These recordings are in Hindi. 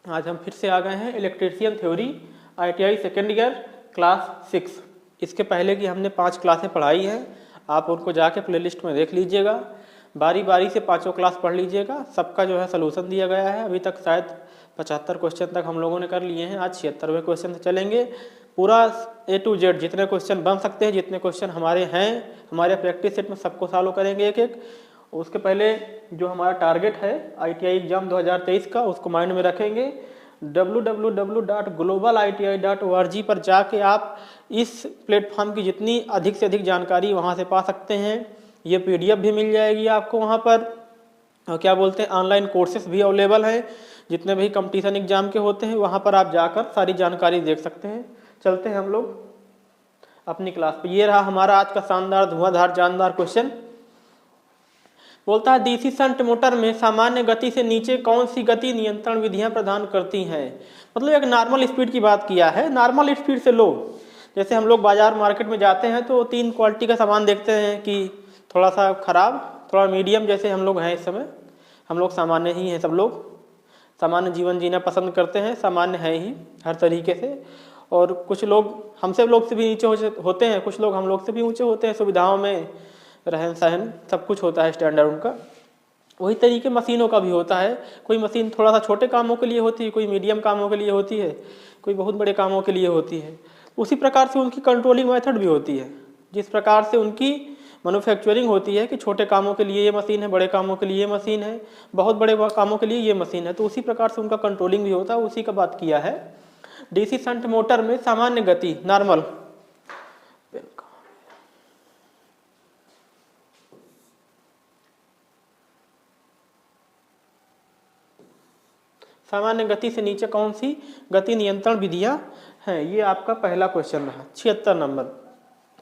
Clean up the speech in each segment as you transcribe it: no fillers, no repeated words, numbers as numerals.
आज हम फिर से आ गए हैं electrician theory ITI second year class 6। इसके पहले की हमने 5 क्लासें पढ़ाई हैं, आप उनको जाके प्लेलिस्ट में देख लीजिएगा। बारी बारी से 5 क्लास पढ़ लीजिएगा। सबका जो है सलूशन दिया गया है। अभी तक शायद 75 क्वेश्चन तक हम लोगों ने कर लिए हैं। आज 76वें क्वेश्चन से चलेंगे। पूरा A to Z जितने क्वेश्चन बन सकते हैं, जितने क्वेश्चन हमारे हैं, हमारे प्रैक्टिस सेट में सबको सॉल्व करेंगे एक एक। उसके पहले जो हमारा टारगेट है ITI एग्जाम 2023 का, उसको माइंड में रखेंगे। www.globaliti.org पर जाके आप इस प्लेटफॉर्म की जितनी अधिक से अधिक जानकारी वहाँ से पा सकते हैं। ये PDF भी मिल जाएगी आपको वहाँ पर, और क्या बोलते हैं ऑनलाइन कोर्सेस भी अवेलेबल हैं। जितने भी कंपटीशन एग्जाम के होते हैं वहाँ पर आप जाकर सारी जानकारी देख सकते हैं। चलते हैं हम लोग अपनी क्लास पे। ये रहा हमारा आज का शानदार धुआंधार जानदार क्वेश्चन। बोलता है DC शंट मोटर में सामान्य गति से नीचे कौन सी गति नियंत्रण विधियां प्रदान करती हैं। मतलब एक नॉर्मल स्पीड की बात किया है। नॉर्मल स्पीड से लो, जैसे हम लोग बाजार मार्केट में जाते हैं तो 3 क्वालिटी का सामान देखते हैं कि थोड़ा सा खराब, थोड़ा मीडियम। जैसे हम लोग हैं इस समय, हम लोग सामान्य ही हैं। सब लोग सामान्य जीवन जीना पसंद करते हैं, सामान्य है ही हर तरीके से। और कुछ लोग हमसे लोग से भी नीचे होते हैं, कुछ लोग हम लोग से भी ऊँचे होते हैं। सुविधाओं में, रहन सहन, सब कुछ होता है स्टैंडर्ड उनका। वही तरीके मशीनों का भी होता है। कोई मशीन थोड़ा सा छोटे कामों के लिए होती है, कोई मीडियम कामों के लिए होती है, कोई बहुत बड़े कामों के लिए होती है। उसी प्रकार से उनकी कंट्रोलिंग मेथड भी होती है। जिस प्रकार से उनकी मैन्युफैक्चरिंग होती है कि छोटे कामों के लिए ये मशीन है, बड़े कामों के लिए ये मशीन है, बहुत बड़े कामों के लिए ये मशीन है, तो उसी प्रकार से उनका कंट्रोलिंग भी होता है। उसी का बात किया है। DC शंट मोटर में सामान्य गति, नॉर्मल, सामान्य गति से नीचे कौन सी गति नियंत्रण विधियां हैं। ये आपका पहला क्वेश्चन रहा, 76 नंबर।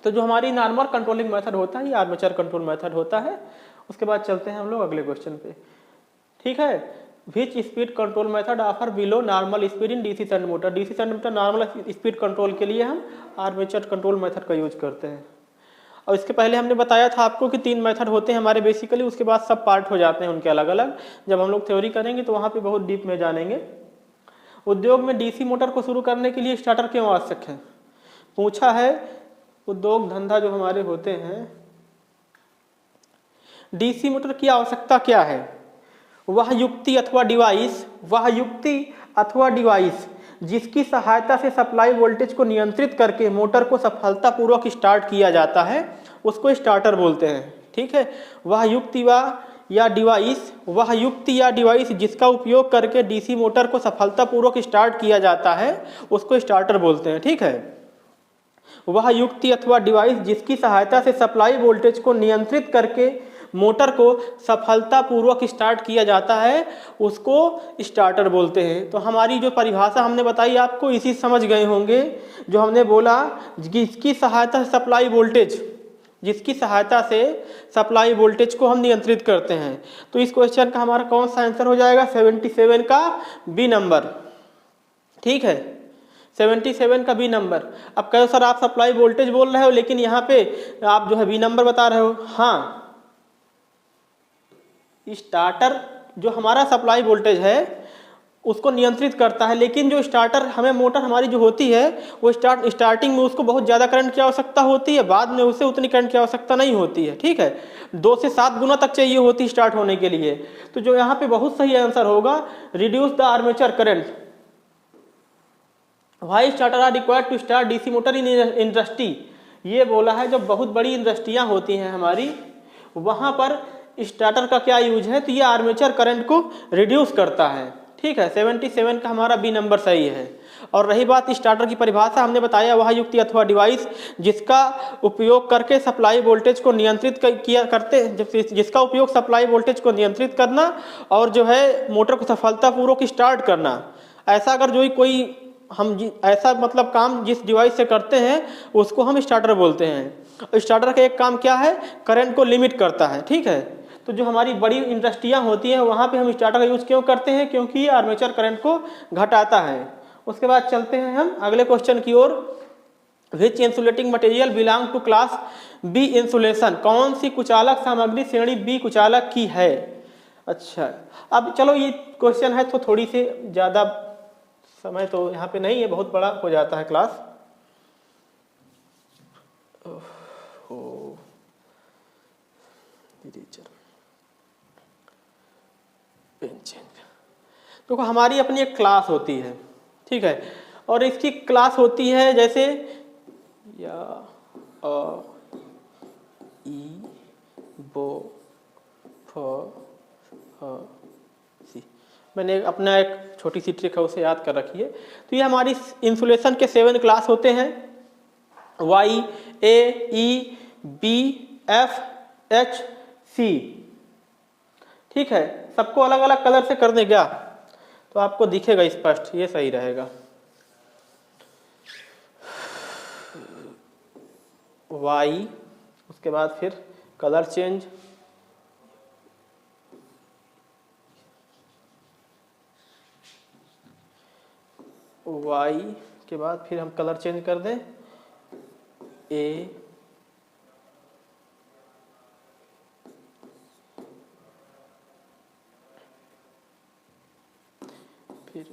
तो जो हमारी नॉर्मल कंट्रोलिंग मेथड होता है, ये आर्मेचर कंट्रोल मेथड होता है। उसके बाद चलते हैं हम लोग अगले क्वेश्चन पे। ठीक है। विच speed control method offer below normal speed in DC shunt motor. DC shunt motor normal speed control के लिए हम आर्मेचर कंट्रोल मेथड का यूज करते हैं। और इसके पहले हमने बताया था आपको कि 3 मेथड होते हैं हमारे बेसिकली। उसके बाद सब पार्ट हो जाते हैं उनके अलग अलग। जब हम लोग थ्योरी करेंगे तो वहाँ पे बहुत डीप में जानेंगे। उद्योग में DC मोटर को शुरू करने के लिए स्टार्टर क्यों आवश्यक है, पूछा है। उद्योग धंधा जो हमारे होते हैं, DC मोटर की आवश्यकता क्या है। वह युक्ति अथवा डिवाइस जिसकी सहायता से सप्लाई वोल्टेज को नियंत्रित करके मोटर को सफलतापूर्वक स्टार्ट किया जाता है, उसको स्टार्टर बोलते हैं। ठीक है। वह युक्ति या डिवाइस जिसका उपयोग करके DC मोटर को सफलतापूर्वक स्टार्ट किया जाता है, उसको स्टार्टर बोलते हैं। ठीक है। वह युक्ति अथवा डिवाइस जिसकी सहायता से सप्लाई वोल्टेज को नियंत्रित करके मोटर को सफलतापूर्वक स्टार्ट किया जाता है, उसको स्टार्टर बोलते हैं। तो हमारी जो परिभाषा हमने बताई आपको, इसी समझ गए होंगे। जो हमने बोला जिसकी सहायता से सप्लाई वोल्टेज को हम नियंत्रित करते हैं। तो इस क्वेश्चन का हमारा कौन सा आंसर हो जाएगा, 77 का B नंबर। ठीक है, 77 का B नंबर। अब कहो सर आप सप्लाई वोल्टेज बोल रहे हो, लेकिन यहाँ पे आप जो है B नंबर बता रहे हो। हाँ, स्टार्टर जो हमारा सप्लाई वोल्टेज है उसको नियंत्रित करता है, लेकिन जो स्टार्टर हमें मोटर हमारी जो होती है वो स्टार्टिंग में उसको बहुत ज़्यादा करंट की आवश्यकता होती है, बाद में उसे उतनी करंट की आवश्यकता नहीं होती है। ठीक है, 2 से 7 गुना तक चाहिए होती है स्टार्ट होने के लिए। तो जो यहाँ पे बहुत सही आंसर होगा, reduce the armature current. Why starter are required to start DC motor in industry. ये बोला है जब बहुत बड़ी इंडस्ट्रियाँ होती हैं हमारी, वहाँ पर स्टार्टर का क्या यूज है, तो ये आर्मेचर करंट को रिड्यूस करता है। ठीक है, 77 का हमारा B नंबर सही है। और रही बात स्टार्टर की परिभाषा, हमने बताया वह युक्ति अथवा डिवाइस जिसका उपयोग करके सप्लाई वोल्टेज को नियंत्रित जिसका उपयोग सप्लाई वोल्टेज को नियंत्रित करना और जो है मोटर को सफलतापूर्वक स्टार्ट करना। ऐसा अगर जो कोई ऐसा मतलब काम जिस डिवाइस से करते हैं उसको हम स्टार्टर बोलते हैं। स्टार्टर का एक काम क्या है, करंट को लिमिट करता है। ठीक है, तो जो हमारी बड़ी इंडस्ट्रियां होती हैं वहाँ पे हम स्टार्टर का यूज क्यों करते हैं, क्योंकि ये आर्मेचर करंट को घटाता है। उसके बाद चलते हैं हम अगले क्वेश्चन की ओर। Which insulating material belong to class B insulation. कौन सी कुचालक सामग्री श्रेणी B कुचालक की है। अच्छा, अब चलो ये क्वेश्चन है तो थोड़ी सी ज़्यादा समय तो यहाँ पे नहीं है, बहुत बड़ा हो जाता है क्लास। देखो हमारी अपनी एक क्लास होती है, ठीक है, और इसकी क्लास होती है जैसे या अ ई बो फ ह सी। मैंने अपना एक छोटी सी ट्रिक है उसे याद कर रखी है। तो ये हमारी इंसुलेशन के 7 क्लास होते हैं, Y A E B F H C, ठीक है। सबको अलग अलग कलर से कर दें क्या तो आपको दिखेगा स्पष्ट, ये सही रहेगा। वाई, उसके बाद फिर कलर चेंज, वाई के बाद फिर हम कलर चेंज कर दें ए, फिर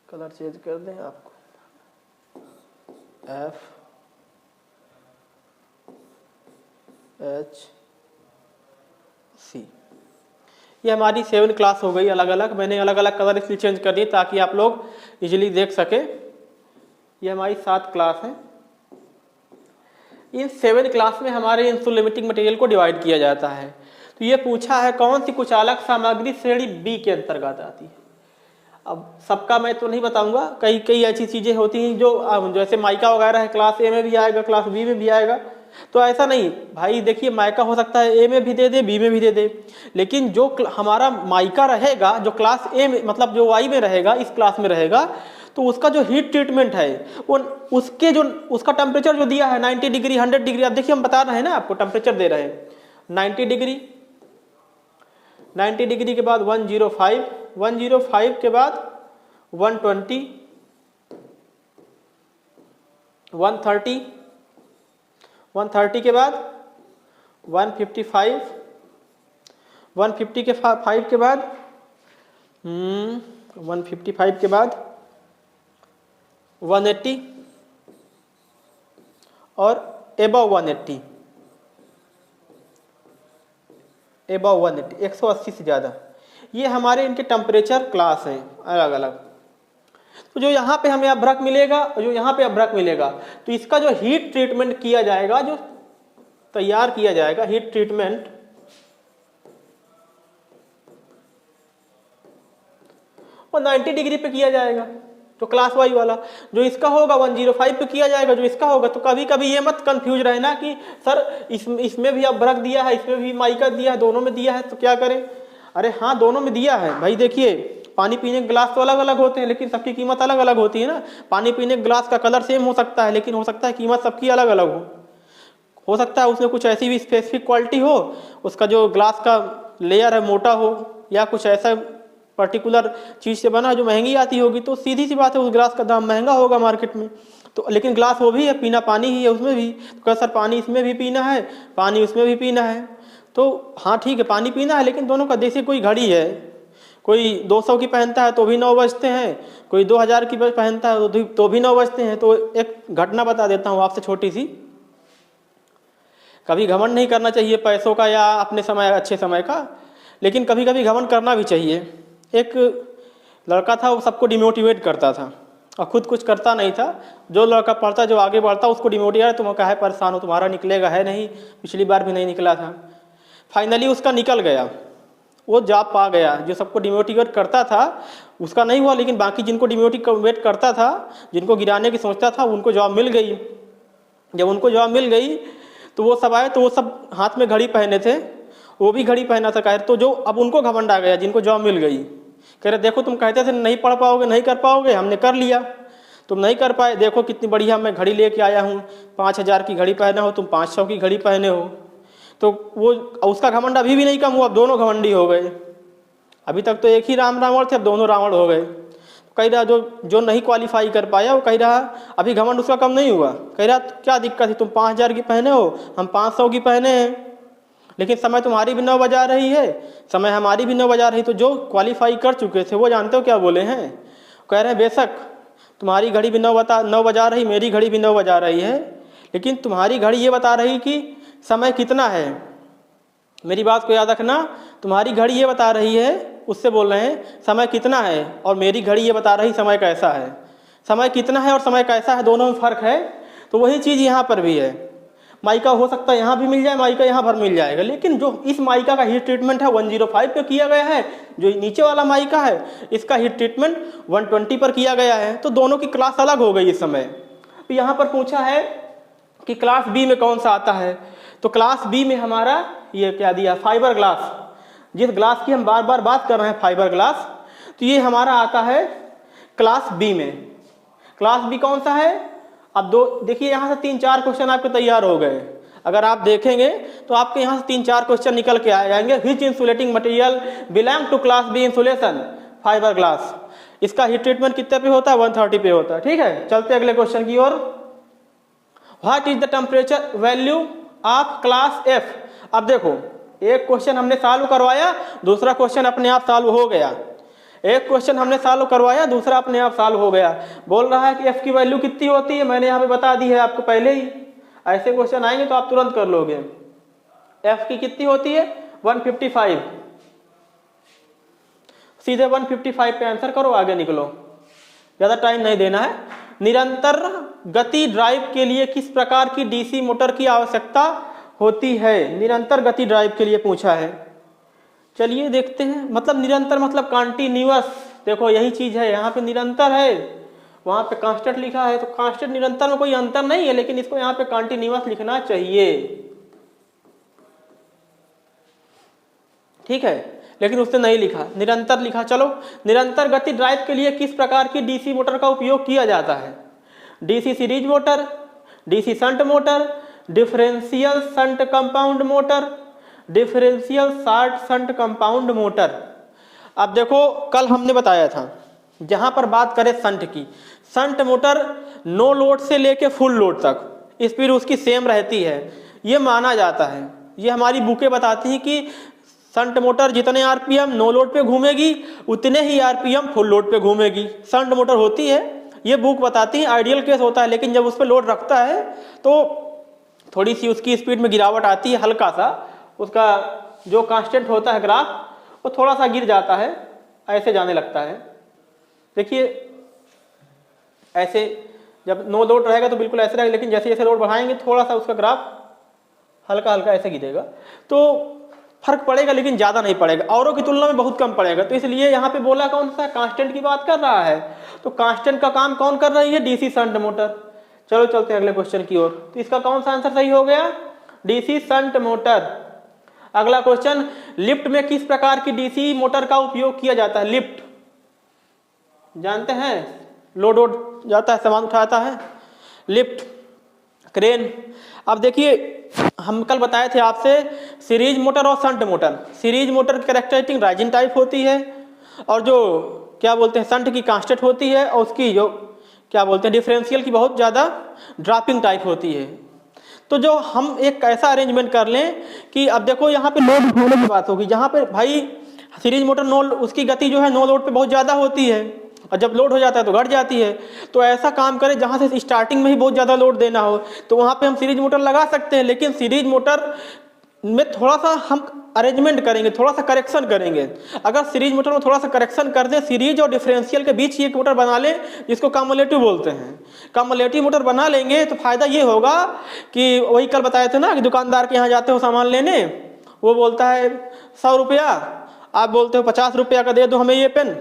कलर चेंज कर दें आपको एफ एच सी। ये हमारी 7 क्लास हो गई अलग अलग। मैंने अलग अलग कलर इसलिए चेंज कर दिए ताकि आप लोग इजीली देख सके। ये हमारी 7 क्लास है। इन 7 क्लास में हमारे इंसुलेटिंग मटेरियल को डिवाइड किया जाता है। तो ये पूछा है कौन सी कुचालक सामग्री श्रेणी बी के अंतर्गत आती है। अब सबका मैं तो नहीं बताऊंगा, कई कई ऐसी चीजें होती हैं जो जैसे माइका वगैरह है, क्लास ए में भी आएगा, क्लास बी में भी आएगा। तो ऐसा नहीं भाई, देखिए माइका हो सकता है ए में भी दे दे, बी में भी दे दे, लेकिन जो हमारा माइका रहेगा, जो क्लास ए में मतलब जो वाई में रहेगा, इस क्लास में रहेगा, तो उसका जो हीट ट्रीटमेंट है वो उसका टेम्परेचर जो दिया है 90 डिग्री 100 डिग्री। अब देखिए हम बता रहे हैं ना, आपको टेम्परेचर दे रहे हैं 90 डिग्री, 90 डिग्री के बाद 105, 105 के बाद 120, 130, 130 के बाद 155, 150 के 5 के बाद 155 के बाद 180 और एबव 180, एबव 180, 180 से ज़्यादा। ये हमारे इनके टेम्परेचर क्लास हैं अलग अलग। तो जो यहाँ पे हमें अभ्रक मिलेगा और जो यहाँ पे अभ्रक मिलेगा, तो इसका जो हीट ट्रीटमेंट किया जाएगा, जो तैयार किया जाएगा हीट ट्रीटमेंट, वो 90 डिग्री पे किया जाएगा, तो क्लास वाई वाला। जो इसका होगा 105 पे किया जाएगा, जो इसका होगा। तो कभी कभी ये मत कंफ्यूज रहे ना कि सर इसमें भी अभ्रक दिया है, इसमें भी माइका दिया है, दोनों में दिया है, तो क्या करें। अरे हाँ, दोनों में दिया है भाई। देखिए पानी पीने के गिलास तो अलग अलग होते हैं, लेकिन सबकी कीमत अलग अलग होती है ना। पानी पीने के गिलास का कलर सेम हो सकता है, लेकिन हो सकता है कीमत सबकी अलग अलग हो सकता है उसमें कुछ ऐसी भी स्पेसिफिक क्वालिटी हो, उसका जो ग्लास का लेयर है मोटा हो, या कुछ ऐसा पर्टिकुलर चीज़ से बना जो महंगी आती होगी, तो सीधी सी बात है उस ग्लास का दाम महंगा होगा मार्केट में। तो लेकिन ग्लास वो भी है, पीना पानी ही है उसमें भी। तो क्या सर पानी इसमें भी पीना है, पानी उसमें भी पीना है, तो हाँ ठीक है पानी पीना है, लेकिन दोनों का जैसे कोई घड़ी है, कोई 200 की पहनता है तो भी 9 बजते हैं, कोई 2000 की पहनता है तो भी 9 बजते हैं। तो एक घटना बता देता हूँ आपसे छोटी सी। कभी घमंड नहीं करना चाहिए पैसों का या अपने समय अच्छे समय का, लेकिन कभी कभी घमंड करना भी चाहिए। एक लड़का था, वो सबको डिमोटिवेट करता था और खुद कुछ करता नहीं था। जो लड़का पढ़ता, जो आगे बढ़ता, उसको डिमोटिवेट, तुम क्या है परेशान हो, तुम्हारा निकलेगा है नहीं, पिछली बार भी नहीं निकला था। फाइनली उसका निकल गया, वो जॉब पा गया। जो सबको डिमोटिवेट करता था उसका नहीं हुआ, लेकिन बाकी जिनको डिमोटिवेट करता था, जिनको गिराने की सोचता था, उनको जॉब मिल गई। जब उनको जॉब मिल गई तो वो सब आए, तो वो सब हाथ में घड़ी पहने थे, वो भी घड़ी पहना था कह रहे। तो जो अब उनको घमंड आ गया जिनको जॉब मिल गई, कह रहे देखो तुम कहते थे नहीं पढ़ पाओगे, नहीं कर पाओगे, हमने कर लिया, तुम नहीं कर पाए, देखो कितनी बढ़िया मैं घड़ी लेके आया हूँ, 5000 की घड़ी पहना हो, तुम 500 की घड़ी पहने हो। तो वो उसका घमंड अभी भी नहीं कम हुआ, अब दोनों घमंडी हो गए। अभी तक तो एक ही रावण थे, अब दोनों रावण हो गए। कह रहा जो नहीं क्वालिफाई कर पाया, वो कह रहा अभी घमंड उसका कम नहीं हुआ। कह रहा क्या दिक्कत है, तुम 5000 की पहने हो, हम 500 की पहने हैं, लेकिन समय तुम्हारी भी 9 बजा रही है, समय हमारी भी 9 बजा रही। तो जो क्वालिफाई कर चुके थे वो जानते हो क्या बोले हैं, कह रहे हैं बेशक तुम्हारी घड़ी भी 9 बजा रही, मेरी घड़ी भी 9 बजा रही है, लेकिन तुम्हारी घड़ी ये बता रही कि समय कितना है। मेरी बात को याद रखना, तुम्हारी घड़ी ये बता रही है, उससे बोल रहे हैं समय कितना है, और मेरी घड़ी ये बता रही समय कैसा है। समय कितना है और समय कैसा है, दोनों में फ़र्क है। तो वही चीज़ यहाँ पर भी है। माइका हो सकता है यहाँ भी मिल जाए, माइका यहाँ पर मिल जाएगा, लेकिन जो इस माइका का हीट ट्रीटमेंट है 105 पे किया गया है, जो नीचे वाला माइका है इसका हीट ट्रीटमेंट 120 पर किया गया है। तो दोनों की क्लास अलग हो गई इस समय। तो यहाँ पर पूछा है कि क्लास बी में कौन सा आता है, तो क्लास बी में हमारा ये क्या दिया, फाइबर ग्लास, जिस ग्लास की हम बार बार बात कर रहे हैं फाइबर ग्लास, तो ये हमारा आता है क्लास बी में। क्लास बी कौन सा है, अब देखिए यहाँ से 3-4 क्वेश्चन आपके तैयार हो गए। अगर आप देखेंगे तो आपके यहाँ से 3-4 क्वेश्चन निकल के आ जाएंगे। Which insulating material belong to class B insulation, fibre glass. इसका हीट ट्रीटमेंट कितने पे होता है, 130 पे होता है। ठीक है, चलते अगले क्वेश्चन की ओर। What is the temperature value of class F. अब देखो, एक क्वेश्चन हमने सॉल्व करवाया, दूसरा क्वेश्चन अपने आप सॉल्व हो गया। एक क्वेश्चन हमने सॉल्व करवाया, दूसरा अपने आप सॉल्व हो गया। बोल रहा है कि एफ की वैल्यू कितनी होती है, मैंने यहाँ पे बता दी है आपको पहले ही। ऐसे क्वेश्चन आएंगे तो आप तुरंत कर लोगे। एफ की कितनी होती है, 155। सीधे 155 पे आंसर करो, आगे निकलो, ज्यादा टाइम नहीं देना है। निरंतर गति ड्राइव के लिए किस प्रकार की डीसी मोटर की आवश्यकता होती है। निरंतर गति ड्राइव के लिए पूछा है। चलिए देखते हैं, मतलब निरंतर मतलब कॉन्टिन्यूअस। देखो यही चीज है, यहाँ पे निरंतर है, वहां पे कांस्टेंट लिखा है, तो कांस्टेंट निरंतर में कोई अंतर नहीं है, लेकिन इसको यहाँ पे कॉन्टिन्यूअस लिखना चाहिए। ठीक है, लेकिन उसने नहीं लिखा, निरंतर लिखा। चलो, निरंतर गति ड्राइव के लिए किस प्रकार की डीसी मोटर का उपयोग किया जाता है। DC series motor, DC shunt motor, differential shunt compound motor, differential short shunt compound motor. अब देखो, कल हमने बताया था, जहां पर बात करें शंट की, शंट मोटर नो लोड से लेके फुल लोड तक स्पीड उसकी सेम रहती है, ये माना जाता है। ये हमारी बुकें बताती हैं कि शंट मोटर जितने आरपीएम नो लोड पे घूमेगी, उतने ही आरपीएम फुल लोड पे घूमेगी। शंट मोटर होती है, ये बुक बताती है। आइडियल केस होता है, लेकिन जब उस पर लोड रखता है तो थोड़ी सी उसकी स्पीड में गिरावट आती है, हल्का सा उसका जो कांस्टेंट होता है ग्राफ, वो थोड़ा सा गिर जाता है, ऐसे जाने लगता है। देखिए ऐसे जब नो लोड रहेगा तो बिल्कुल ऐसे रहेगा, लेकिन जैसे जैसे लोड बढ़ाएंगे थोड़ा सा उसका ग्राफ हल्का हल्का ऐसे गिरेगा, तो फर्क पड़ेगा, लेकिन ज़्यादा नहीं पड़ेगा, औरों की तुलना में बहुत कम पड़ेगा। तो इसलिए यहाँ पे बोला कौन सा, कांस्टेंट की बात कर रहा है। तो कांस्टेंट का काम कौन कर रही है, डीसी शंट मोटर। चलो चलते हैं अगले क्वेश्चन की ओर। तो इसका कौन सा आंसर सही हो गया, डीसी शंट मोटर। अगला क्वेश्चन, लिफ्ट में किस प्रकार की डीसी मोटर का उपयोग किया जाता है। लिफ्ट जानते हैं, लोड वोड जाता है, सामान उठाता है, लिफ्ट, क्रेन। अब देखिए, हम कल बताए थे आपसे सीरीज मोटर और शंट मोटर। सीरीज मोटर की कैरेक्टरिस्टिक राइजिंग टाइप होती है, और जो क्या बोलते हैं शंट की कांस्टेंट होती है, और उसकी जो क्या बोलते हैं डिफरेंशियल की बहुत ज़्यादा ड्रॉपिंग टाइप होती है। तो जो हम एक ऐसा अरेंजमेंट कर लें कि अब देखो यहाँ पे लोड उठाने की बात होगी, जहाँ पे भाई सीरीज मोटर नो, उसकी गति जो है नो लोड पे बहुत ज़्यादा होती है, और जब लोड हो जाता है तो घट जाती है। तो ऐसा काम करें जहाँ से स्टार्टिंग में ही बहुत ज़्यादा लोड देना हो, तो वहाँ पे हम सीरीज मोटर लगा सकते हैं। लेकिन सीरीज मोटर में थोड़ा सा हम अरेंजमेंट करेंगे, थोड़ा सा करेक्शन करेंगे। अगर सीरीज मोटर में थोड़ा सा करेक्शन कर दें, सीरीज और डिफरेंशियल के बीच ही एक मोटर बना लें, जिसको कम्युलेटिव बोलते हैं। कम्युलेटिव मोटर बना लेंगे तो फायदा ये होगा कि वही कल बताए थे ना कि दुकानदार के यहाँ जाते हो सामान लेने, वो बोलता है 100 रुपया, आप बोलते हो 50 रुपया का दे दो हमें ये पेन,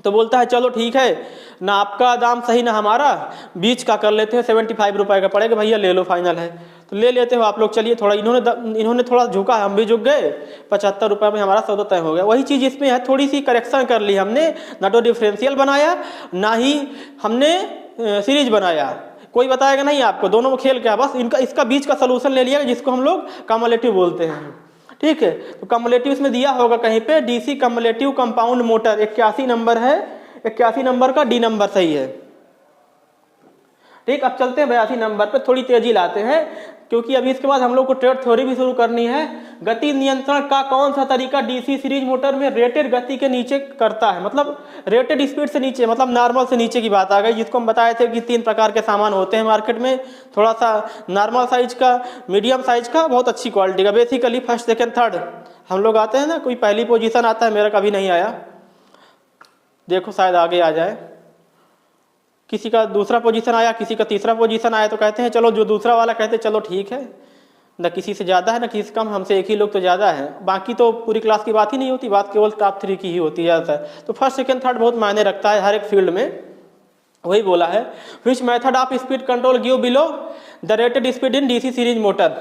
तो बोलता है चलो ठीक है, ना आपका दाम सही ना हमारा, बीच का कर लेते हैं, 75 रुपये का पड़ेगा भैया, ले लो फाइनल है। तो ले लेते हो आप लोग। चलिए थोड़ा इन्होंने थोड़ा झुका, हम भी झुक गए, 75 रुपये में हमारा सौदा तय हो गया। वही चीज़ इसमें है, थोड़ी सी करेक्शन कर ली हमने, ना तो डिफरेंशियल बनाया ना ही हमने सीरीज बनाया। कोई बताएगा नहीं आपको, दोनों में खेल क्या, बस इसका बीच का सोल्यूशन ले लिया, जिसको हम लोग कम्युलेटिव बोलते हैं। ठीक है, तो कम्युलेटिव इसमें दिया होगा कहीं पे, DC cumulative compound motor 81 number है, 81 नंबर का डी नंबर सही है। ठीक, अब चलते हैं 82 नंबर पे, थोड़ी तेजी लाते हैं क्योंकि अभी इसके बाद हम लोग को ट्रेड थ्योरी भी शुरू करनी है। गति नियंत्रण का कौन सा तरीका डीसी सीरीज मोटर में रेटेड गति के नीचे करता है, मतलब रेटेड स्पीड से नीचे, मतलब नॉर्मल से नीचे की बात आ गई, जिसको हम बताए थे कि 3 प्रकार के सामान होते हैं मार्केट में, थोड़ा सा नॉर्मल साइज का, मीडियम साइज का, बहुत अच्छी क्वालिटी का। बेसिकली फर्स्ट सेकेंड थर्ड हम लोग आते हैं ना, कोई पहली पोजीशन आता है, मेरा कभी नहीं आया, देखो शायद आगे आ जाए, किसी का दूसरा पोजीशन आया, किसी का तीसरा पोजीशन आया, तो कहते हैं चलो जो दूसरा वाला कहते हैं चलो ठीक है, न किसी से ज़्यादा है न किसी से कम, हमसे एक ही लोग तो ज़्यादा है, बाकी तो पूरी क्लास की बात ही नहीं होती, बात केवल टॉप 3 की ही होती है ज़्यादातर। तो फर्स्ट सेकंड थर्ड बहुत मायने रखता है हर एक फील्ड में, वही बोला है। Which method of speed control give below the rated speed in DC series motor,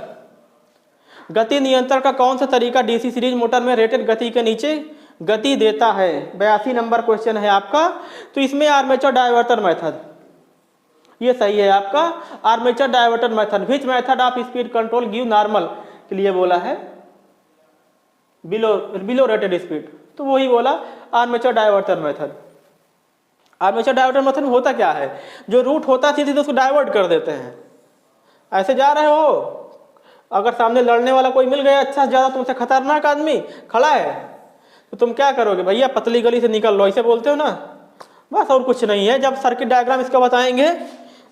गति नियंत्रण का कौन सा तरीका डीसी सीरीज मोटर में रेटेड गति के नीचे गति देता है। 82 नंबर क्वेश्चन है आपका। तो इसमें आर्मेचर डायवर्टर मेथड, ये सही है आपका, armature diverter method. Which method of speed control give normal के लिए बोला है बिलो रेटेड स्पीड, तो वही बोला armature diverter method. Armature diverter method होता क्या है, जो रूट होता है सीधे उसको डाइवर्ट कर देते हैं। ऐसे जा रहे हो, अगर सामने लड़ने वाला कोई मिल गया अच्छा ज़्यादा तुमसे खतरनाक आदमी खड़ा है, तो तुम क्या करोगे, भैया पतली गली से निकल लो, ऐसे बोलते हो ना, बस और कुछ नहीं है। जब सर्किट डायग्राम इसका बताएंगे,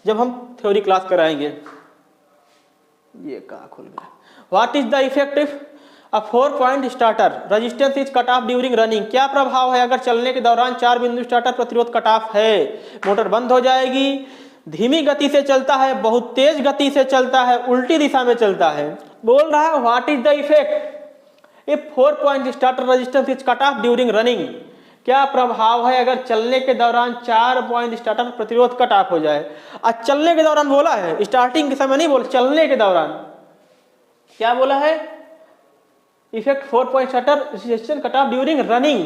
जब हम थ्योरी क्लास कराएंगे। ये कहाँ खुल गया। What is the effective a 4 point starter resistance is cut off during running, क्या प्रभाव है अगर चलने के दौरान 4 बिंदु स्टार्टर प्रतिरोध कट ऑफ है। मोटर बंद हो जाएगी, धीमी गति से चलता है, बहुत तेज गति से चलता है, उल्टी दिशा में चलता है। बोल रहा है what is the effect if 4 point starter resistance is cut off during running, क्या प्रभाव है अगर चलने के दौरान 4 पॉइंट स्टार्टर प्रतिरोध कट ऑफ हो जाए। आज चलने के दौरान बोला है, स्टार्टिंग के समय नहीं बोला, चलने के दौरान क्या बोला है, effect 4 point starter resistance cut off during running.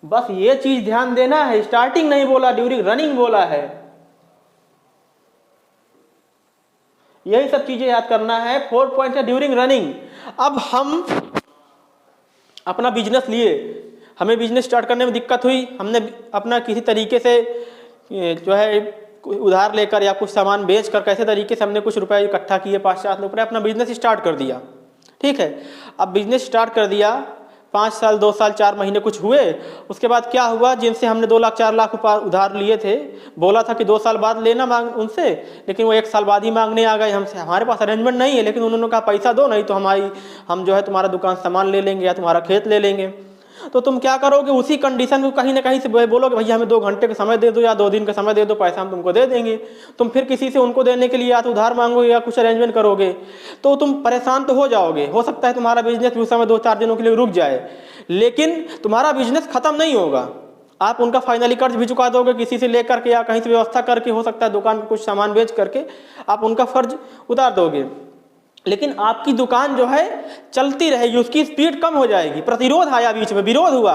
बस ये चीज ध्यान देना है, स्टार्टिंग नहीं बोला, ड्यूरिंग रनिंग बोला है। यही सब चीजें याद करना है। 4 पॉइंट ड्यूरिंग रनिंग। अब हम अपना बिजनेस लिए, हमें बिजनेस स्टार्ट करने में दिक्कत हुई, हमने अपना किसी तरीके से जो है उधार लेकर या कुछ सामान बेच कर कैसे तरीके से हमने कुछ रुपए इकट्ठा किए, 5-7 रुपये, अपना बिजनेस स्टार्ट कर दिया। ठीक है, अब बिजनेस स्टार्ट कर दिया, 5 साल 2 साल 4 महीने कुछ हुए, उसके बाद क्या हुआ, जिनसे हमने 2 लाख 4 लाख रुपये उधार लिए थे, बोला था कि 2 साल बाद लेना मांग उनसे, लेकिन वो 1 साल बाद ही मांगने आ गए हमसे। हमारे पास अरेंजमेंट नहीं है, लेकिन उन्होंने कहा पैसा दो, नहीं तो हम जो है तुम्हारा दुकान सामान ले लेंगे या तुम्हारा खेत ले लेंगे। तो तुम क्या करोगे, उसी कंडीशन को कहीं ना कहीं से बोलोगे भैया हमें 2 घंटे का समय दे दो या 2 दिन का समय दे दो, पैसा हम तुमको दे देंगे। तुम फिर किसी से उनको देने के लिए या तो उधार मांगोगे या कुछ अरेंजमेंट करोगे, तो तुम परेशान तो हो जाओगे। हो सकता है तुम्हारा बिजनेस उस समय 2-4 दिनों के लिए रुक जाए, लेकिन तुम्हारा बिजनेस खत्म नहीं होगा। आप उनका फाइनली कर्ज भी चुका दोगे किसी से लेकर के या कहीं से व्यवस्था करके, हो सकता है दुकान पर कुछ सामान बेच करके आप उनका फर्ज उतार दोगे, लेकिन आपकी दुकान जो है चलती रहेगी, उसकी स्पीड कम हो जाएगी। प्रतिरोध आया, बीच में विरोध हुआ,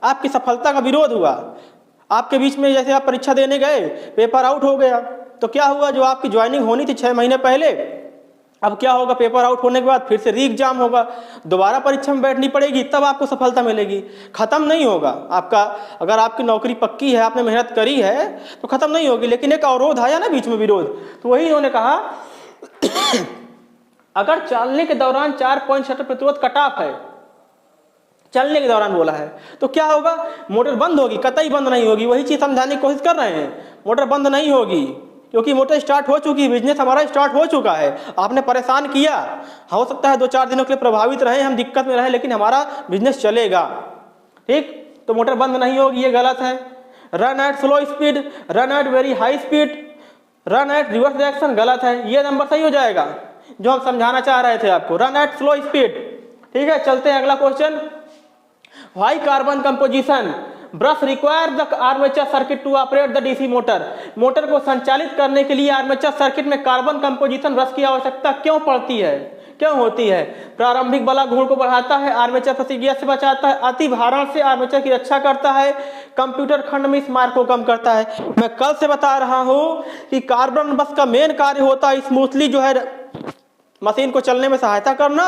आपकी सफलता का विरोध हुआ आपके बीच में। जैसे आप परीक्षा देने गए, पेपर आउट हो गया, तो क्या हुआ, जो आपकी ज्वाइनिंग होनी थी 6 महीने पहले, अब क्या होगा, पेपर आउट होने के बाद फिर से री एग्जाम होगा, दोबारा परीक्षा में बैठनी पड़ेगी, तब आपको सफलता मिलेगी। खत्म नहीं होगा आपका, अगर आपकी नौकरी पक्की है, आपने मेहनत करी है तो खत्म नहीं होगी, लेकिन एक अवरोध आया ना बीच में, विरोध। तो वही उन्होंने कहा अगर चलने के दौरान 4 पॉइंट स्टार्टर प्रतिरोध कट ऑफ है, चलने के दौरान बोला है, तो क्या होगा, मोटर बंद होगी, कतई बंद नहीं होगी। वही चीज समझाने की कोशिश कर रहे हैं, मोटर बंद नहीं होगी क्योंकि मोटर स्टार्ट हो चुकी है, बिजनेस हमारा स्टार्ट हो चुका है। आपने परेशान किया, हो सकता है 2-4 दिनों के लिए प्रभावित रहे, हम दिक्कत में रहे, लेकिन हमारा बिजनेस चलेगा। ठीक, तो मोटर बंद नहीं होगी, ये गलत है। Run at slow speed, run at very high speed, run at reverse direction, गलत है। ये नंबर सही हो जाएगा जो हम समझाना चाह रहे थे आपको, रन एट स्लो स्पीड। ठीक है, चलते हैं अगला question. Why carbon composition brush require the armature circuit to operate the DC motor, motor को संचालित करने के लिए आर्मेचर सर्किट में कार्बन कंपोजिशन ब्रश की आवश्यकता क्यों पड़ती है, क्यों होती है। प्रारंभिक बला गुण को बढ़ाता है, आर्मेचर प्रतिक्रिया से बचाता है, अति भारण से आर्मेचर की रक्षा करता है, कंप्यूटर खंड में इस मार्ग को कम करता है। मैं कल से बता रहा हूं कि कार्बन ब्रश का मेन कार्य होता है स्मूथली जो है मशीन को चलने में सहायता करना,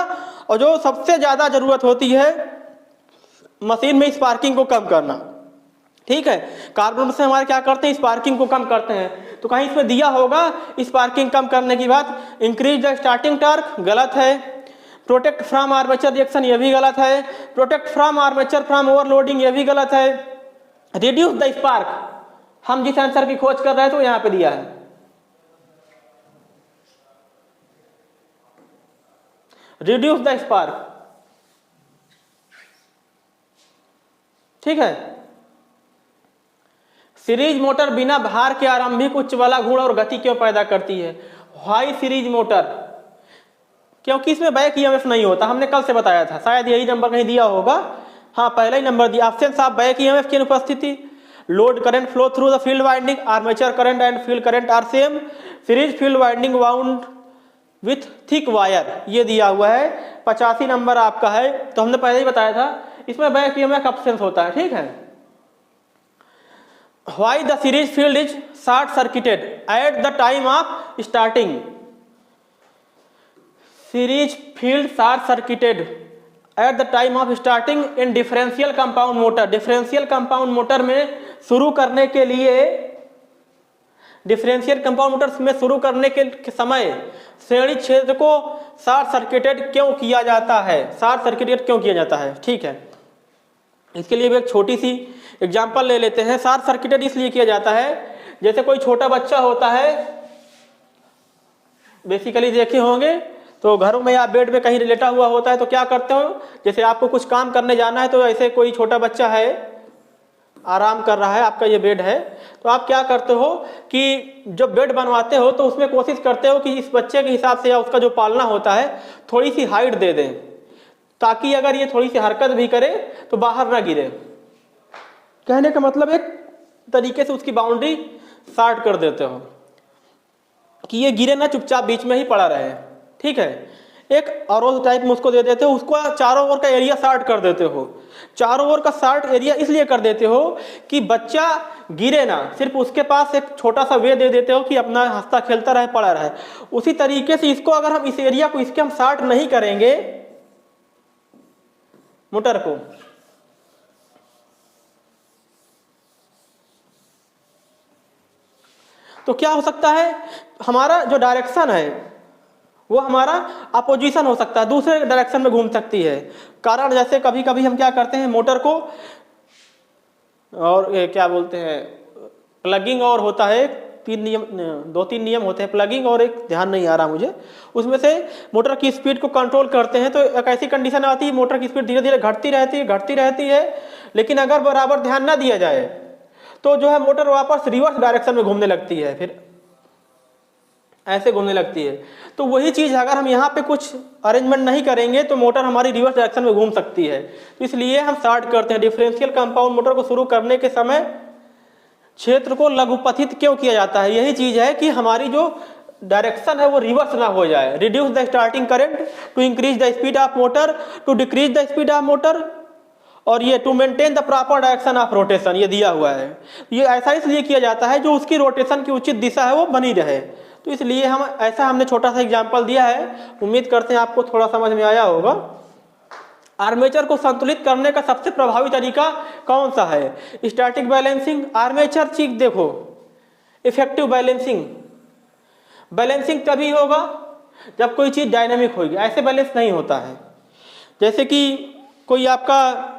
और जो सबसे ज्यादा जरूरत होती है मशीन में स्पार्किंग को कम करना। ठीक है, कार्बन से हमारे क्या करते हैं, स्पार्किंग को कम करते हैं। तो कहीं इसमें दिया होगा स्पार्किंग कम करने की बात। इंक्रीज द स्टार्टिंग टॉर्क, गलत है। प्रोटेक्ट फ्रॉम आर्मेचर रिएक्शन, ये भी गलत है। Protect from armature from overloading, ये भी गलत है। रिड्यूस द स्पार्क, हम जिस आंसर की खोज कर रहे हैं तो यहां पे दिया है। रिड्यूस द स्पार्क, ठीक है। सीरीज मोटर बिना भार के आरंभिक उच्च वाला गुण और गति क्यों पैदा करती है? हाई सीरीज मोटर, क्योंकि इसमें बैक ईएमएफ नहीं होता, हमने कल से बताया था, शायद यही नंबर कहीं दिया होगा। हाँ, पहला ही नंबर दिया ऑप्शन साहब, बैक ईएमएफ की अनुपस्थिति। Load current flow through the field winding, armature current and field current are same, series field winding wound with thick wire, ये दिया हुआ है। 85 नंबर आपका है। तो हमने पहले ही बताया था इसमें बैक ईएमएफ एब्सेंस होता है, ठीक है। Why the series field is short circuited at the time of starting? Series field short circuited at the time of starting in differential compound motor. Differential compound motor में शुरू करने के लिए, डिफरेंशियल कंपाउंड मोटर में शुरू करने के समय श्रेणी क्षेत्र को शॉर्ट सर्किटेड क्यों किया जाता है? शॉर्ट सर्किटेड क्यों किया जाता है, ठीक है। इसके लिए भी एक छोटी सी एग्जांपल ले लेते हैं। शॉर्ट सर्किटेड इसलिए किया जाता है, जैसे कोई छोटा बच्चा होता है, बेसिकली देखे होंगे तो घरों में या बेड में कहीं लेटा हुआ होता है तो क्या करते हो, जैसे आपको कुछ काम करने जाना है तो ऐसे कोई छोटा बच्चा है आराम कर रहा है, आपका ये बेड है, तो आप क्या करते हो कि जब बेड बनवाते हो तो उसमें कोशिश करते हो कि इस बच्चे के हिसाब से या उसका जो पालना होता है थोड़ी सी हाइट दे दें, ताकि अगर ये थोड़ी सी हरकत भी करे तो बाहर ना गिरे। कहने का मतलब एक तरीके से उसकी बाउंड्री शॉर्ट कर देते हो कि ये गिरे ना, चुपचाप बीच में ही पड़ा रहे, ठीक है। एक अरोज टाइप में उसको दे देते हो, उसको चारों ओर का एरिया शॉर्ट कर देते हो। चारों ओर का शॉर्ट एरिया इसलिए कर देते हो कि बच्चा गिरे ना, सिर्फ उसके पास एक छोटा सा वे दे देते हो कि अपना हंसता खेलता रहे, पड़ा रहे। उसी तरीके से इसको अगर हम इस एरिया को इसके हम शॉर्ट नहीं करेंगे मोटर को, तो क्या हो सकता है, हमारा जो डायरेक्शन है वो हमारा अपोजिशन हो सकता है, दूसरे डायरेक्शन में घूम सकती है। कारण जैसे कभी कभी हम क्या करते हैं मोटर को, और क्या बोलते हैं, प्लगिंग और होता है, 2-3 नियम होते हैं, प्लगिंग और एक ध्यान नहीं आ रहा मुझे, उसमें से मोटर की स्पीड को कंट्रोल करते हैं। तो एक ऐसी कंडीशन आती है मोटर की स्पीड धीरे धीरे घटती रहती है, लेकिन अगर बराबर ध्यान ना दिया जाए तो जो है मोटर वापस रिवर्स डायरेक्शन में घूमने लगती है, फिर ऐसे घूमने लगती है। तो वही चीज अगर हम यहाँ पे कुछ अरेंजमेंट नहीं करेंगे तो मोटर हमारी रिवर्स डायरेक्शन में घूम सकती है। तो इसलिए हम स्टार्ट करते हैं। डिफरेंशियल कंपाउंड मोटर को शुरू करने के समय क्षेत्र को लघुपथित क्यों किया जाता है? यही चीज है कि हमारी जो डायरेक्शन है वो रिवर्स ना हो जाए। Reduce the starting current to increase the speed of motor, to decrease the speed of motor, और ये to maintain the proper direction of rotation, ये दिया हुआ है। ये ऐसा इसलिए किया जाता है जो उसकी रोटेशन की उचित दिशा है वो बनी रहे। तो इसलिए हम ऐसा, हमने छोटा सा एग्जांपल दिया है, उम्मीद करते हैं आपको थोड़ा समझ में आया होगा। आर्मेचर को संतुलित करने का सबसे प्रभावी तरीका कौन सा है? Static balancing. आर्मेचर चीज देखो, इफेक्टिव बैलेंसिंग, बैलेंसिंग तभी होगा जब कोई चीज डायनेमिक होगी, ऐसे बैलेंस नहीं होता है। जैसे कि कोई आपका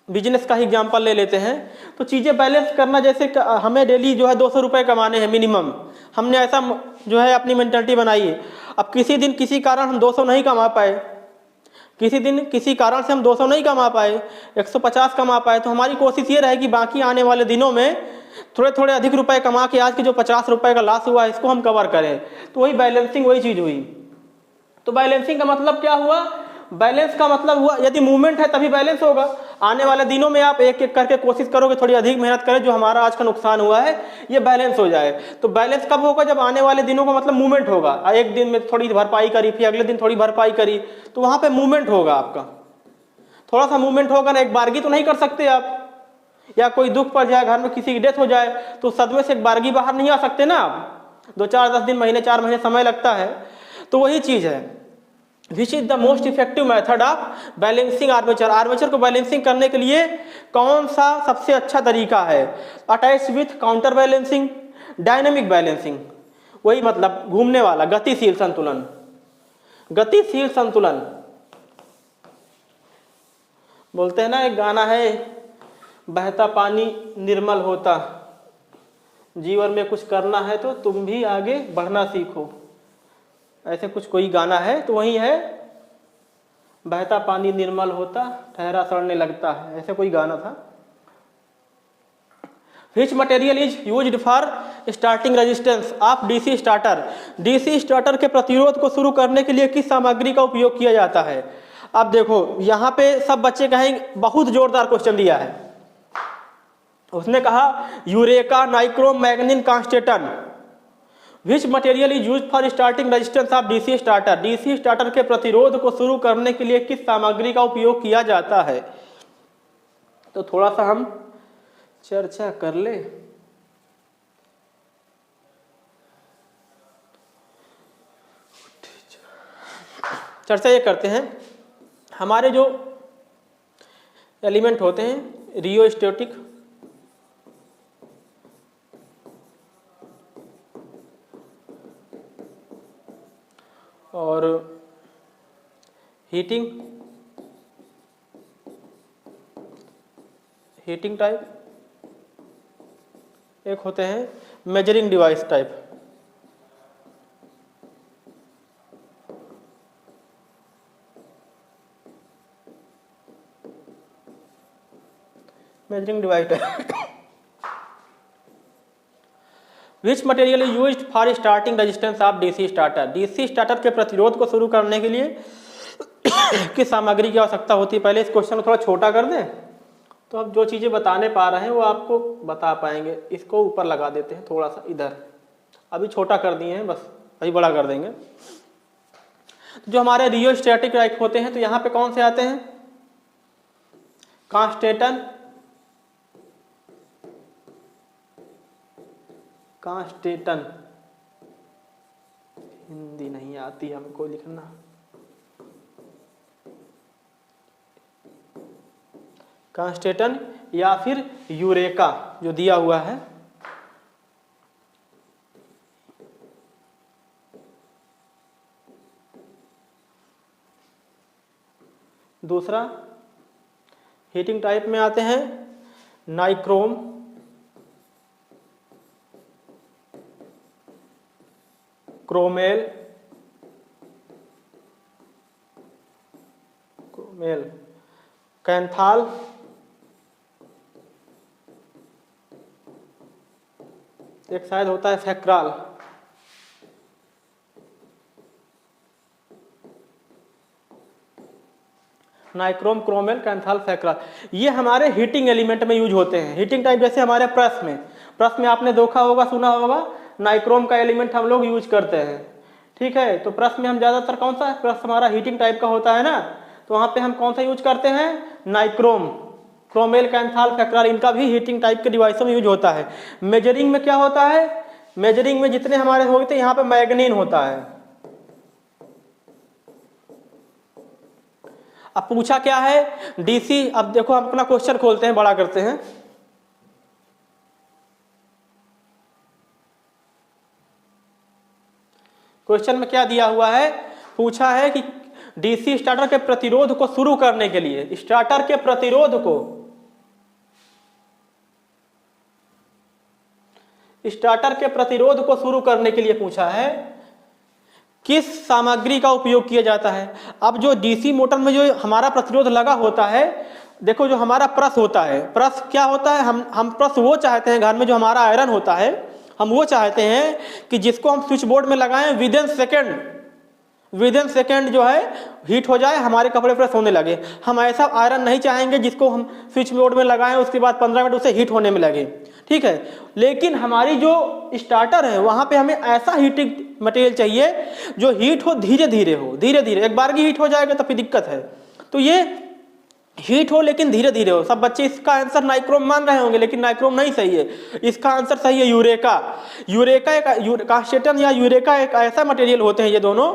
बिजनेस का ही एग्जांपल ले लेते हैं, तो चीज़ें बैलेंस करना, जैसे हमें डेली जो है 200 रुपये कमाने हैं मिनिमम, हमने ऐसा जो है अपनी मेंटालिटी बनाई है। अब किसी दिन किसी कारण हम 200 नहीं कमा पाए, किसी दिन किसी कारण से हम 200 नहीं कमा पाए, 150 कमा पाए, तो हमारी कोशिश ये रहेगी बाकी आने वाले दिनों में थोड़े थोड़े अधिक रुपए कमा के आज के जो 50 रुपये का लॉस हुआ है इसको हम कवर करें। तो वही बैलेंसिंग, वही चीज़ हुई। तो बैलेंसिंग का मतलब क्या हुआ? बैलेंस का मतलब हुआ यदि मूवमेंट है तभी बैलेंस होगा। आने वाले दिनों में आप एक एक करके कोशिश करोगे, थोड़ी अधिक मेहनत करें, जो हमारा आज का नुकसान हुआ है ये बैलेंस हो जाए। तो बैलेंस कब होगा? जब आने वाले दिनों का मतलब मूवमेंट होगा। एक दिन में थोड़ी भरपाई करी, फिर अगले दिन थोड़ी भरपाई करी, तो वहां पे मूवमेंट होगा आपका, थोड़ा सा मूवमेंट होगा ना। एक बारगी तो नहीं कर सकते आप, या कोई दुख पड़ जाए, घर में किसी की डेथ हो जाए, तो सदमे से एक बारगी बाहर नहीं आ सकते ना आप, 2-4-10 दिन, महीने, 4 महीने समय लगता है। तो वही चीज है। Which is the most effective method of balancing armature? Armature को बैलेंसिंग करने के लिए कौन सा सबसे अच्छा तरीका है? Attach with counter balancing, dynamic balancing, वही मतलब घूमने वाला, गतिशील संतुलन। गतिशील संतुलन बोलते हैं ना, एक गाना है, बहता पानी निर्मल होता, जीवन में कुछ करना है तो तुम भी आगे बढ़ना सीखो, ऐसे कुछ कोई गाना है, तो वही है, बहता पानी निर्मल होता ठहरा सड़ने लगता है, ऐसे कोई गाना था। Which material is used for starting resistance of DC starter? DC starter के प्रतिरोध को शुरू करने के लिए किस सामग्री का उपयोग किया जाता है? अब देखो यहाँ पे सब बच्चे कहेंगे, बहुत जोरदार क्वेश्चन दिया है। उसने कहा eureka, nichrome, manganin, constantan. Which material is used for starting resistance of DC starter? DC starter के प्रतिरोध को शुरू करने के लिए किस सामग्री का उपयोग किया जाता है? तो थोड़ा सा हम चर्चा कर ले। चर्चा ये करते हैं, हमारे जो एलिमेंट होते हैं रियोस्टेटिक, और हीटिंग टाइप, एक होते हैं measuring device type. Measuring device type. Which material is used for starting resistance of DC starter? DC starter के प्रतिरोध को शुरू करने के लिए किस सामग्री की आवश्यकता होती है? पहले इस क्वेश्चन को थोड़ा छोटा कर दें, तो अब जो चीजें बताने पा रहे हैं वो आपको बता पाएंगे। इसको ऊपर लगा देते हैं थोड़ा सा इधर, अभी छोटा कर दिए हैं, बस अभी बड़ा कर देंगे। जो हमारे रियोस्टैटिक टाइप होते हैं, तो यहाँ पे कौन से आते हैं? कांस्टेटन, हिंदी नहीं आती हमको लिखना, कांस्टेटन या फिर यूरेका जो दिया हुआ है। दूसरा हीटिंग टाइप में आते हैं नाइक्रोम, क्रोमेल, कैंथाल, एक शायद होता है फैक्राल। नाइक्रोम, क्रोमेल, कैंथाल, फैक्राल, ये हमारे हीटिंग एलिमेंट में यूज होते हैं। हीटिंग टाइप जैसे हमारे प्रेस में आपने देखा होगा, सुना होगा, नाइक्रोम का एलिमेंट हम लोग यूज करते हैं। ठीक है, तो प्रेस में हम ज्यादातर कौन सा, प्रेस हमारा हीटिंग टाइप का होता है ना, तो वहां पे हम कौन सा यूज करते हैं? नाइक्रोम, क्रोमेल, कैंथाल, फैक्राल, इनका भी हीटिंग टाइप के डिवाइसों में यूज होता है। मेजरिंग में क्या होता है? मेजरिंग में जितने हमारे होते हैं, यहाँ पे मैग्नीन होता है। अब पूछा क्या है? डीसी। अब देखो हम अपना क्वेश्चन खोलते हैं, बड़ा करते हैं। क्वेश्चन में क्या दिया हुआ है? पूछा है कि डीसी स्टार्टर के प्रतिरोध को शुरू करने के लिए, स्टार्टर के प्रतिरोध को शुरू करने के लिए पूछा है किस सामग्री का उपयोग किया जाता है। अब जो डीसी मोटर में जो हमारा प्रतिरोध लगा होता है, देखो जो हमारा प्रेस होता है, प्रेस क्या होता है, हम प्रेस वो चाहते हैं घर में, जो हमारा आयरन होता है, हम वो चाहते हैं कि जिसको हम स्विच बोर्ड में लगाएं, विद इन सेकेंड जो है हीट हो जाए, हमारे कपड़े प्रेस होने लगे। हम ऐसा आयरन नहीं चाहेंगे जिसको हम स्विच बोर्ड में लगाएं, उसके बाद 15 मिनट उसे हीट होने में लगे। ठीक है, लेकिन हमारी जो स्टार्टर है वहां पे हमें ऐसा हीटिंग मटेरियल चाहिए जो हीट हो धीरे धीरे। एक बार की हीट हो जाएगा तो फिर दिक्कत है। तो ये हीट हो लेकिन धीरे धीरे हो। सब बच्चे इसका आंसर नाइक्रोम मान रहे होंगे, लेकिन नाइक्रोम नहीं सही है। इसका आंसर सही है यूरेका। एक कांस्टेटन या यूरेका एक ऐसा मटेरियल होते हैं ये दोनों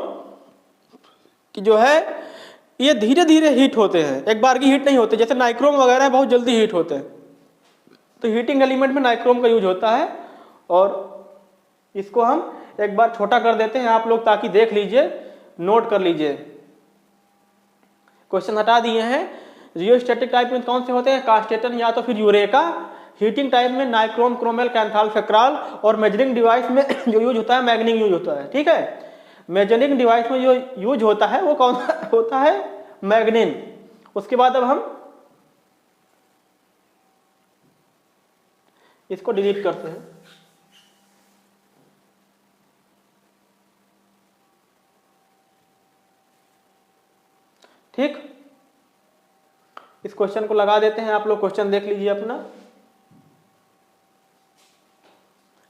कि जो है ये धीरे धीरे हीट होते हैं, एक बार की हीट नहीं होते। जैसे नाइक्रोम वगैरह बहुत जल्दी हीट होते हैं, तो हीटिंग एलिमेंट में नाइक्रोम का यूज होता है। और इसको हम एक बार छोटा कर देते हैं आप लोग, ताकि देख लीजिए, नोट कर लीजिए। क्वेश्चन हटा दिए हैं। रियोस्टैटिक टाइप में कौन से होते हैं? कास्टेटन या तो फिर यूरेका। हीटिंग टाइप में नाइक्रोम, क्रोमेल, कैंथाल, फेक्राल। और मेजरिंग डिवाइस में जो यूज होता है मैग्निंग यूज होता है। ठीक है, मेजरिंग डिवाइस में जो यूज होता है वो कौन सा होता है? मैग्निन। उसके बाद अब हम इसको डिलीट करते हैं। ठीक, इस क्वेश्चन को लगा देते हैं। आप लोग क्वेश्चन देख लीजिए अपना।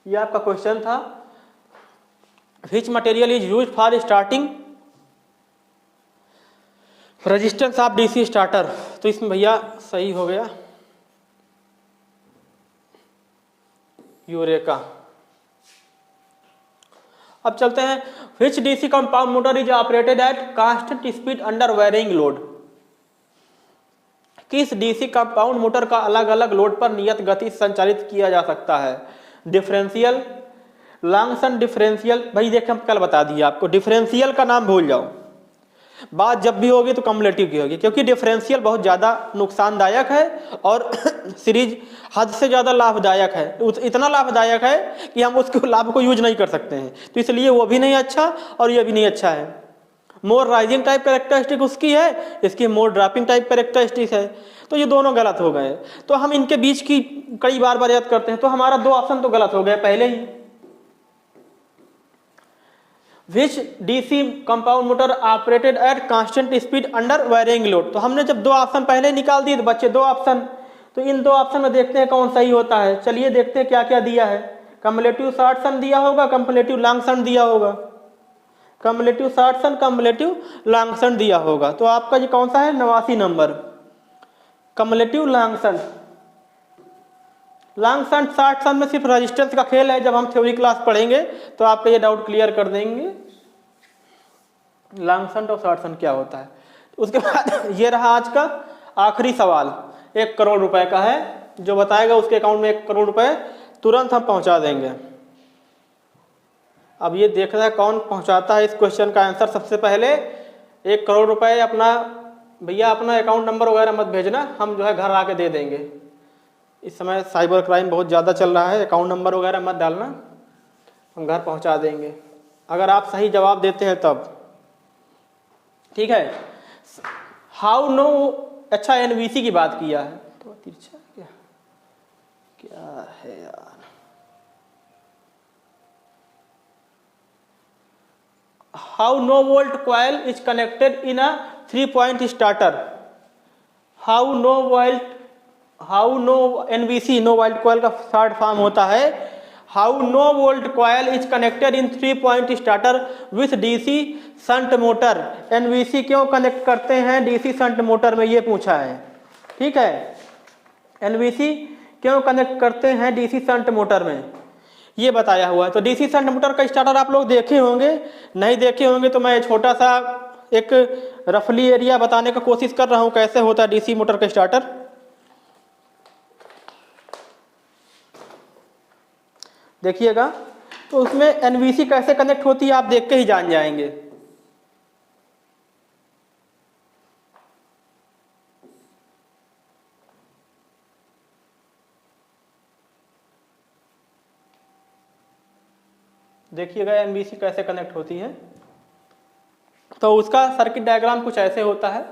यह आपका क्वेश्चन था, विच material is used for starting resistance of DC starter. तो इसमें भैया सही हो गया यूरेका। अब चलते हैं, which DC compound motor is operated at constant speed under varying load. किस डीसी कंपाउंड मोटर का अलग अलग लोड पर नियत गति संचालित किया जा सकता है? Differential, long differential. भाई देखिए हम कल बता दिए आपको, डिफरेंशियल का नाम भूल जाओ, बात जब भी होगी तो कम्युलेटिव की होगी, क्योंकि डिफरेंशियल बहुत ज़्यादा नुकसानदायक है और सीरीज हद से ज़्यादा लाभदायक है। इतना लाभदायक है कि हम उसके लाभ को यूज नहीं कर सकते हैं, तो इसलिए वो भी नहीं अच्छा और ये भी नहीं अच्छा है। मोर राइजिंग टाइप कैरेक्टरिस्टिक उसकी है, इसकी मोर ड्रॉपिंग टाइप कैरेक्टरिस्टिक है, तो ये दोनों गलत हो गए। तो हम इनके बीच की कई बार याद करते हैं, तो हमारा दो ऑप्शन तो गलत हो गए पहले ही। Which DC compound motor operated at constant speed under varying load. तो हमने जब दो ऑप्शन पहले निकाल दिए तो बच्चे दो ऑप्शन, तो इन दो ऑप्शन में देखते हैं कौन सही होता है। चलिए देखते हैं क्या क्या दिया है। कम्युलेटिव शॉर्ट सन दिया होगा, कम्युलेटिव लॉन्ग सन दिया होगा, कम्युलेटिव शॉर्ट सन, कम्युलेटिव लॉन्ग सन दिया होगा। तो आपका ये कौन सा है? 89 नंबर, कम्युलेटिव लॉन्ग सन। लॉन्ग सन शॉर्ट सन में सिर्फ रेजिस्टेंस का खेल है, जब हम थ्योरी क्लास पढ़ेंगे तो आपका ये डाउट क्लियर कर देंगे लॉन्ग सन और शॉर्ट सन क्या होता है। उसके बाद ये रहा आज का आखिरी सवाल, 1 करोड़ रुपए का है। जो बताएगा उसके अकाउंट में 1 करोड़ रुपए तुरंत हम पहुंचा देंगे। अब ये देख रहा है कौन पहुंचाता है इस क्वेश्चन का आंसर सबसे पहले। 1 करोड़ रुपए अपना भैया अपना अकाउंट नंबर वगैरह मत भेजना, हम जो है घर आके दे देंगे। इस समय साइबर क्राइम बहुत ज़्यादा चल रहा है, अकाउंट नंबर वगैरह मत डालना, हम घर पहुंचा देंगे अगर आप सही जवाब देते हैं तब। ठीक है, हाउ नो, अच्छा एनवीसी की बात किया है तो तिरछा क्या क्या है यार। How no volt coil is connected in a 3 point starter. How no NVC, no volt coil का शॉर्ट फॉर्म होता है how no volt coil is connected in 3 point starter with DC shunt motor. NVC क्यों कनेक्ट करते हैं डीसी शंट मोटर में, ये पूछा है। ठीक है, एनवीसी क्यों कनेक्ट करते हैं डीसी शंट मोटर में, ये बताया हुआ है। तो डीसी शंट मोटर का स्टार्टर आप लोग देखे होंगे, नहीं देखे होंगे तो मैं छोटा सा एक रफली एरिया बताने का कोशिश कर रहा हूं कैसे होता है डीसी मोटर का स्टार्टर। देखिएगा, तो उसमें एनवीसी कैसे कनेक्ट होती है आप देख के ही जान जाएंगे। देखिएगा एनवीसी कैसे कनेक्ट होती है, तो उसका सर्किट डायग्राम कुछ ऐसे होता है।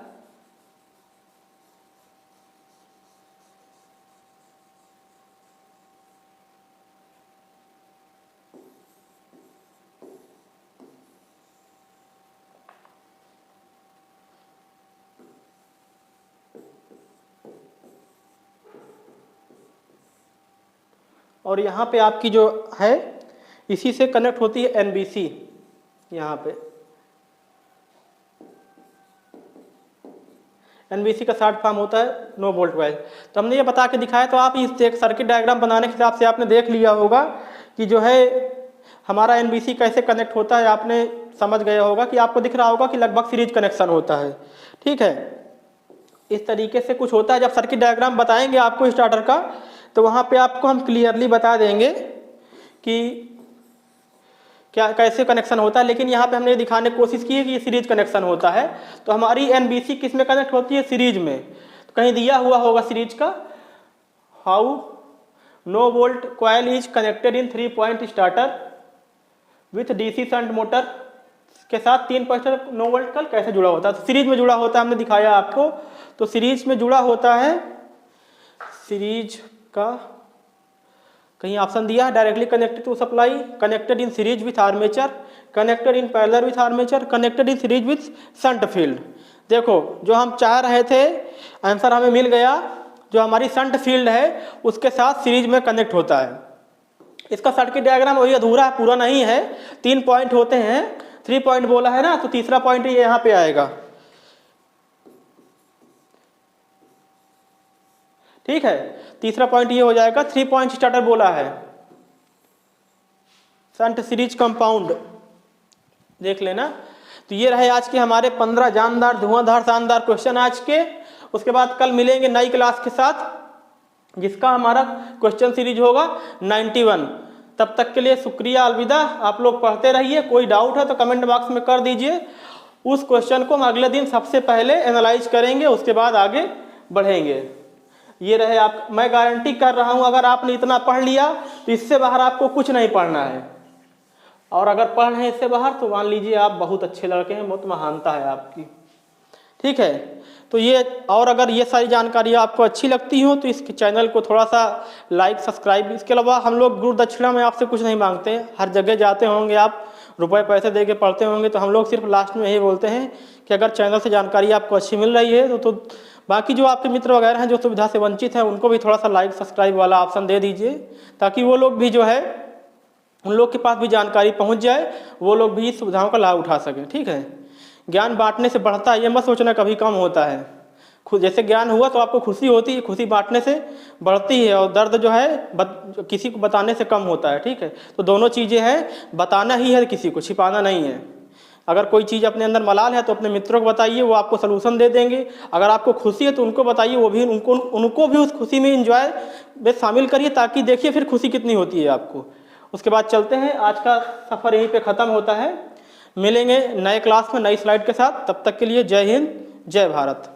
और यहाँ पे आपकी जो है इसी से कनेक्ट होती है एनबीसी। यहाँ पे एनबीसी का शॉर्ट फॉर्म होता है नो वोल्ट कॉइल। तो हमने ये बता के दिखाया, तो आप इस एक सर्किट डायग्राम बनाने के हिसाब से आपने देख लिया होगा कि जो है हमारा एनबीसी कैसे कनेक्ट होता है। आपने समझ गया होगा कि आपको दिख रहा होगा कि लगभग सीरीज कनेक्शन होता है। ठीक है, इस तरीके से कुछ होता है। जब सर्किट डायग्राम बताएंगे आपको स्टार्टर का, तो वहाँ पे आपको हम क्लियरली बता देंगे कि क्या कैसे कनेक्शन होता है, लेकिन यहाँ पे हमने दिखाने की कोशिश की है कि ये सीरीज कनेक्शन होता है। तो हमारी NBC किस में कनेक्ट होती है, सीरीज में। तो कहीं दिया हुआ होगा सीरीज का, how no volt coil is connected in 3 point starter with DC shunt motor के साथ 3 पॉइंट 9 वोल्ट कल कैसे जुड़ा होता है। तो सीरीज में जुड़ा होता है, हमने दिखाया आपको। तो सीरीज में जुड़ा होता है, सीरीज का कहीं ऑप्शन दिया है, directly connected to supply, connected in series with armature, connected in parallel with armature, connected in series with shunt field. देखो जो हम चाह रहे थे आंसर हमें मिल गया, जो हमारी शंट फील्ड है उसके साथ सीरीज में कनेक्ट होता है। इसका सर्किट डायग्राम वही अधूरा है, पूरा नहीं है। 3 पॉइंट होते हैं, 3 पॉइंट बोला है ना, तो तीसरा पॉइंट ये यहाँ पे आएगा। ठीक है, तीसरा पॉइंट ये हो जाएगा। 3 पॉइंट स्टार्टर बोला है, शंट सीरीज कंपाउंड देख लेना। तो ये रहे आज के हमारे 15 जानदार धुआंधार शानदार क्वेश्चन आज के। उसके बाद कल मिलेंगे नई क्लास के साथ, जिसका हमारा क्वेश्चन सीरीज होगा 91। तब तक के लिए शुक्रिया, अलविदा। आप लोग पढ़ते रहिए, कोई डाउट है तो कमेंट बॉक्स में कर दीजिए। उस क्वेश्चन को हम अगले दिन सबसे पहले एनालाइज करेंगे, उसके बाद आगे बढ़ेंगे। ये रहे आप, मैं गारंटी कर रहा हूं अगर आपने इतना पढ़ लिया तो इससे बाहर आपको कुछ नहीं पढ़ना है। और अगर पढ़ रहे हैं इससे बाहर तो मान लीजिए आप बहुत अच्छे लड़के हैं, बहुत महानता है आपकी। ठीक है, तो ये, और अगर ये सारी जानकारी आपको अच्छी लगती हो तो इस चैनल को थोड़ा सा लाइक सब्सक्राइब। इसके अलावा हम लोग गुरु दक्षिणा में आपसे कुछ नहीं मांगते। हर जगह जाते होंगे आप, रुपए पैसे दे के पढ़ते होंगे, तो हम लोग सिर्फ लास्ट में यही बोलते हैं कि अगर चैनल से जानकारी आपको अच्छी मिल रही है तो बाकी जो आपके मित्र वगैरह हैं जो सुविधा से वंचित हैं उनको भी थोड़ा सा लाइक सब्सक्राइब वाला ऑप्शन दे दीजिए, ताकि वो लोग भी जो है उन लोग के पास भी जानकारी पहुंच जाए, वो लोग भी इस सुविधाओं का लाभ उठा सकें। ठीक है, ज्ञान बांटने से बढ़ता है, ये मत सोचना कभी कम होता है। खुद जैसे ज्ञान हुआ तो आपको खुशी होती है, खुशी बांटने से बढ़ती है, और दर्द जो है किसी को बताने से कम होता है। ठीक है, तो दोनों चीज़ें हैं, बताना ही है किसी को, छिपाना नहीं है। अगर कोई चीज़ अपने अंदर मलाल है तो अपने मित्रों को बताइए, वो आपको सलूशन दे देंगे। अगर आपको खुशी है तो उनको बताइए, वो भी उनको भी उस खुशी में इंजॉय में शामिल करिए, ताकि देखिए फिर खुशी कितनी होती है आपको। उसके बाद चलते हैं, आज का सफ़र यहीं पे ख़त्म होता है। मिलेंगे नए क्लास में नई स्लाइड के साथ, तब तक के लिए जय हिंद जय भारत।